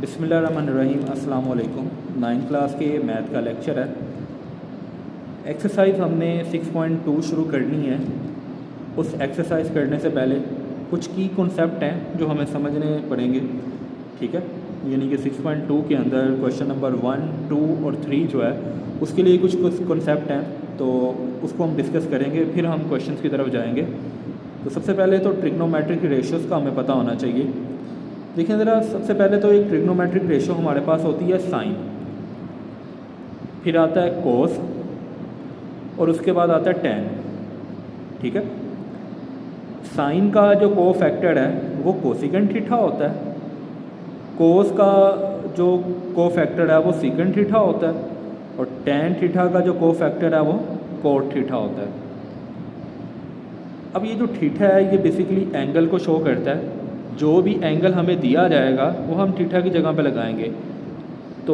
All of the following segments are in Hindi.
बिस्मिल्लाहिर्रहमानिर्रहीम। अस्सलाम वालेकुम। 9th क्लास के मैथ का लेक्चर है। एक्सरसाइज हमने 6.2 शुरू करनी है। उस एक्सरसाइज करने से पहले कुछ की कॉन्सेप्ट हैं जो हमें समझने पड़ेंगे, ठीक है। यानी कि 6.2 के अंदर क्वेश्चन नंबर 1, 2 और 3 जो है उसके लिए कुछ कॉन्सेप्ट हैं, तो उसको हम डिस्कस करेंगे, फिर हम क्वेश्चंस की तरफ जाएंगे। तो सबसे पहले तो ट्रिग्नोमेट्रिक रेशियोज़ का हमें पता होना चाहिए। देखिए ज़रा, सबसे पहले तो एक ट्रिग्नोमेट्रिक रेशियो हमारे पास होती है साइन, फिर आता है कोस और उसके बाद आता है टैन, ठीक है। साइन का जो को फैक्टर है वो कोसिकेंट थीटा होता है, कोस का जो को फैक्टर है वो सीकेंट थीटा होता है, और टैन थीटा का जो को फैक्टर है वो कोट थीटा होता है। अब ये जो थीटा है ये बेसिकली एंगल को शो करता है। जो भी एंगल हमें दिया जाएगा वो हम थीटा की जगह पे लगाएंगे। तो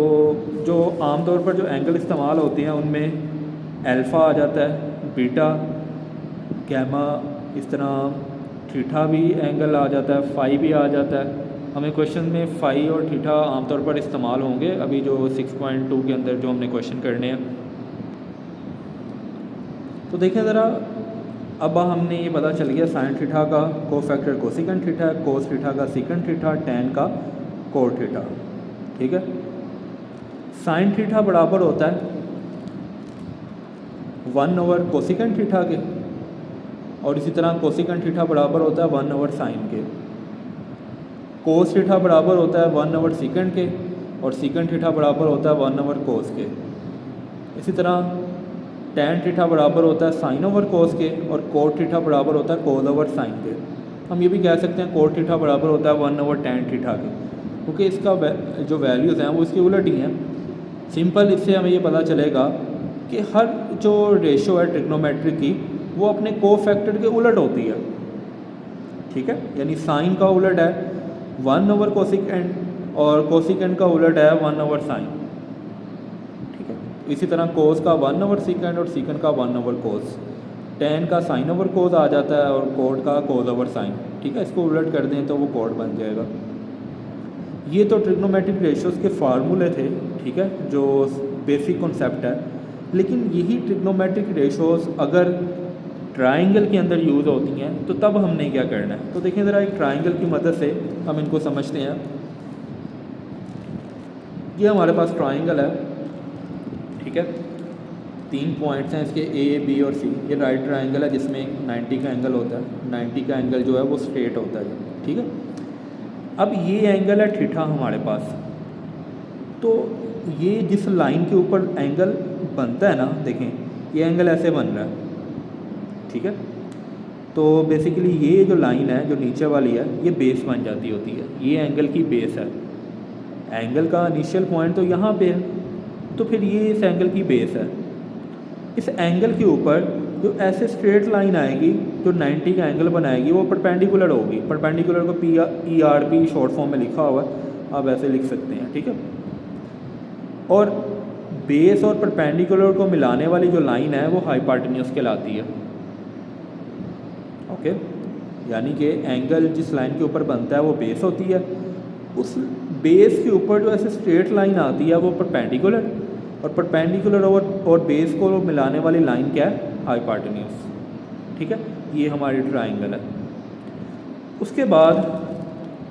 जो आमतौर पर जो एंगल इस्तेमाल होते हैं उनमें अल्फ़ा आ जाता है, बीटा, गैमा, इस तरह थीटा भी एंगल आ जाता है, फाई भी आ जाता है। हमें क्वेश्चन में फाई और थीटा आमतौर पर इस्तेमाल होंगे अभी जो 6.2 के अंदर जो हमने क्वेश्चन करने हैं। तो देखें ज़रा, अब हमने ये पता चल गया साइन थीटा का को फैक्टर कोसिकेंट थीटा है, कोस थीटा का सीकेंट थीटा, टैन का कोट थीटा, ठीक है। साइन थीटा बराबर होता है 1/, कोसिकेंट थीटा के, और इसी तरह कोसिकेंट थीटा बराबर होता है 1/, साइन के। कोस थीटा बराबर होता है 1/, सीकेंट के, और सीकेंट थीटा बराबर होता है 1/, कोस के। इसी तरह टैन थीटा बराबर होता है साइन/, कोस के, और कोट थीटा बराबर होता है कोस/, साइन के। हम ये भी कह सकते हैं कोट थीटा बराबर होता है 1/, टैन थीटा के, क्योंकि इसका जो वैल्यूज़ हैं वो इसके उलट ही हैं। सिंपल इससे हमें ये पता चलेगा कि हर जो रेशो है ट्रिग्नोमेट्रिक की वो अपने को फैक्टर के उलट होती है, ठीक है। यानी साइन का उलट है 1/, कोसिकेंट, और कोसिकेंट का उलट है 1/, साइन, ठीक है। इसी तरह कोस का 1/, सीकेंट, और सीकेंट का 1/, कोस। टैन का साइन/, कोस आ जाता है, और कोट का कोस/, साइन, ठीक है। इसको उलट कर दें तो वो कोट बन जाएगा। ये तो ट्रिग्नोमेट्रिक रेशियोज़ के फार्मूले थे, ठीक है, जो बेसिक कॉन्सेप्ट है। लेकिन यही ट्रिग्नोमेट्रिक रेशियोज़ अगर ट्राइंगल के अंदर यूज़ होती हैं तो तब हमने क्या करना है। तो देखें ज़रा, एक ट्राइंगल की मदद से हम इनको समझते हैं। ये हमारे पास ट्राइंगल है, ठीक है। 3 पॉइंट्स हैं इसके, ए, बी और सी। ये राइट ट्राइंगल है जिसमें 90 का एंगल होता है। 90 का एंगल जो है वो स्ट्रेट होता है, ठीक है। अब ये एंगल है थीटा हमारे पास। तो ये जिस लाइन के ऊपर एंगल बनता है ना, देखें ये एंगल ऐसे बन रहा है, ठीक है। तो बेसिकली ये जो लाइन है जो नीचे वाली है ये बेस बन जाती होती है, ये एंगल की बेस है। एंगल का इनिशियल पॉइंट तो यहाँ पे है, तो फिर ये इस एंगल की बेस है। इस एंगल के ऊपर जो ऐसे स्ट्रेट लाइन आएगी जो 90 का एंगल बनाएगी वो परपेंडिकुलर होगी। परपेंडिकुलर को PRP शॉर्ट फॉर्म में लिखा हुआ है, आप ऐसे लिख सकते हैं, ठीक है। और बेस और परपेंडिकुलर को मिलाने वाली जो लाइन है वो हाइपोटेन्यूज कहलाती है, ओके। यानी कि एंगल जिस लाइन के ऊपर बनता है वो बेस होती है, उस बेस के ऊपर जो ऐसे स्ट्रेट लाइन आती है वो परपेंडिकुलर, और परपेंडिकुलर और बेस को मिलाने वाली लाइन क्या है, हाइपोटेन्यूज, ठीक है। ये हमारी ट्राइंगल है। उसके बाद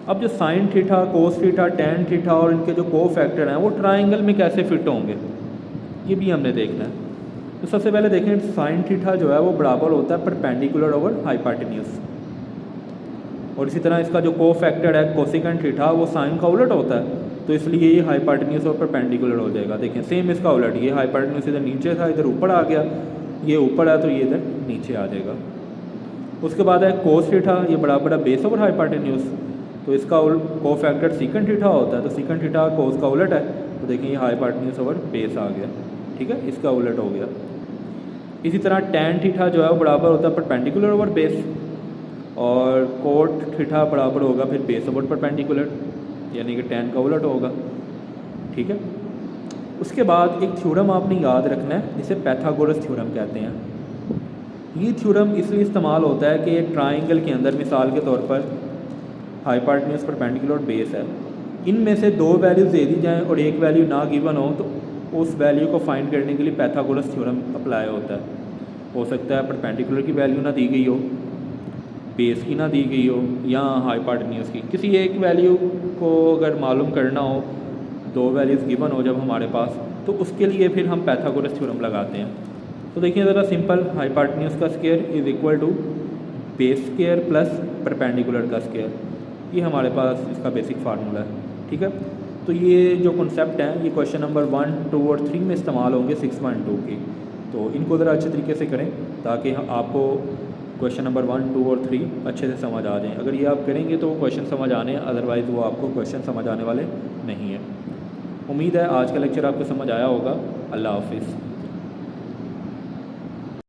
अब जो sine theta, cos theta, tan theta और इनके जो को फैक्टर हैं वो ट्राइंगल में कैसे फिट होंगे ये भी हमने देखना है। तो सबसे पहले देखें, साइन थीटा जो है वो बराबर होता है परपेंडिकुलर ओवर हाइपोटेन्यूज, और इसी तरह इसका जो को फैक्टर है कोसिकेंट थीटा वो साइन का उलट होता है, तो इसलिए ये हाइपोटेन्यूज और परपेंडिकुलर हो जाएगा। देखें सेम इसका उलट, ये हाइपोटेन्यूज इधर नीचे था, इधर ऊपर आ गया, ये ऊपर है तो ये इधर नीचे आ जाएगा। उसके बाद है कोस थीटा, ये बराबर है बेस ओवर हाइपोटेन्यूज, तो इसका को फैक्टर सीकेंट थीटा होता है, तो सीकेंट थीटा कोस का उलट है, तो देखें ये हाइपोटेन्यूज ओवर बेस आ गया, ठीक है, इसका उलट हो गया। इसी तरह टैन थीटा जो है वो बराबर होता है परपेंडिकुलर ओवर बेस, और कोट थीटा बराबर होगा फिर बेस ओवर परपेंडिकुलर, यानी कि टैन का उलट होगा, ठीक है। उसके बाद एक थ्योरम आपने याद रखना है जिसे पैथागोरस थ्योरम कहते हैं। ये थ्योरम इसलिए इस्तेमाल होता है कि ट्राइंगल के अंदर मिसाल के तौर पर हाइपोटेन्यूज परपेंडिकुलर बेस है, इनमें से दो वैल्यूज़ दे दी जाएँ और एक वैल्यू ना गिवन हो तो उस वैल्यू को फाइंड करने के लिए पाइथागोरस थ्योरम अप्लाई होता है। हो सकता है परपेंडिकुलर की वैल्यू ना दी गई हो, बेस की ना दी गई हो, या हाइपोटेन्यूज की, किसी एक वैल्यू को अगर मालूम करना हो, दो वैल्यूज़ गिवन हो जब हमारे पास, तो उसके लिए फिर हम पाइथागोरस थ्योरम लगाते हैं। तो देखिए ज़रा सिंपल, हाइपोटेन्यूज का square is equal to base square plus perpendicular का स्क्वायर, ये हमारे पास इसका बेसिक फार्मूला है। ठीक है, तो ये जो कॉन्सेप्ट हैं ये क्वेश्चन नंबर 1, 2 और 3 में इस्तेमाल होंगे 6.2 के। तो इनको ज़रा अच्छे तरीके से करें ताकि आपको क्वेश्चन नंबर 1, 2 और 3 अच्छे से समझ आ जाएँ। अगर ये आप करेंगे तो क्वेश्चन समझ आने, अदरवाइज़ वो आपको क्वेश्चन समझ आने वाले नहीं है। उम्मीद है आज का लेक्चर आपको समझ आया होगा। अल्लाह हाफिज़।